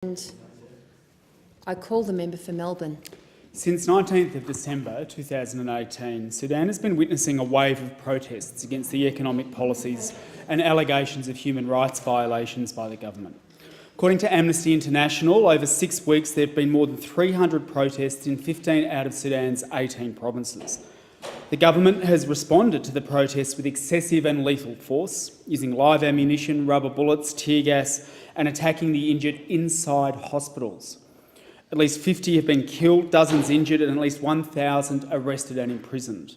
And I call the member for Melbourne. Since 19th of December 2018, Sudan has been witnessing a wave of protests against the economic policies and allegations of human rights violations by the government. According to Amnesty International, over 6 weeks there have been more than 300 protests in 15 out of Sudan's 18 provinces. The government has responded to the protests with excessive and lethal force, using live ammunition, rubber bullets, tear gas and attacking the injured inside hospitals. At least 50 have been killed, dozens injured and at least 1,000 arrested and imprisoned.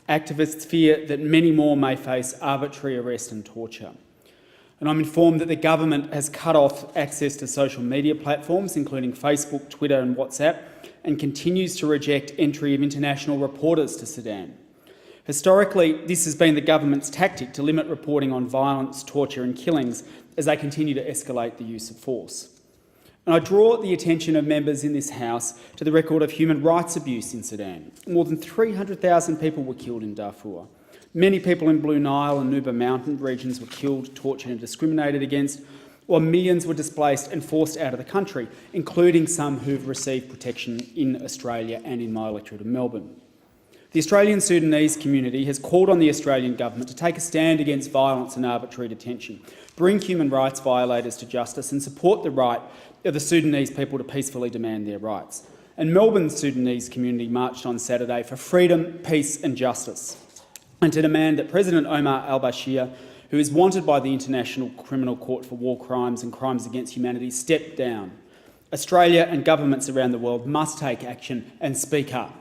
Activists fear that many more may face arbitrary arrest and torture. And I'm informed that the government has cut off access to social media platforms, including Facebook, Twitter and WhatsApp, and continues to reject entry of international reporters to Sudan. Historically, this has been the government's tactic to limit reporting on violence, torture and killings as they continue to escalate the use of force. And I draw the attention of members in this House to the record of human rights abuse in Sudan. More than 300,000 people were killed in Darfur. Many people in Blue Nile and Nuba Mountain regions were killed, tortured and discriminated against, while millions were displaced and forced out of the country, including some who've received protection in Australia and in my electorate of Melbourne. The Australian Sudanese community has called on the Australian government to take a stand against violence and arbitrary detention, bring human rights violators to justice and support the right of the Sudanese people to peacefully demand their rights. And Melbourne's Sudanese community marched on Saturday for freedom, peace and justice, and to demand that President Omar Al-Bashir, who is wanted by the International Criminal Court for war crimes and crimes against humanity, step down. Australia and governments around the world must take action and speak up.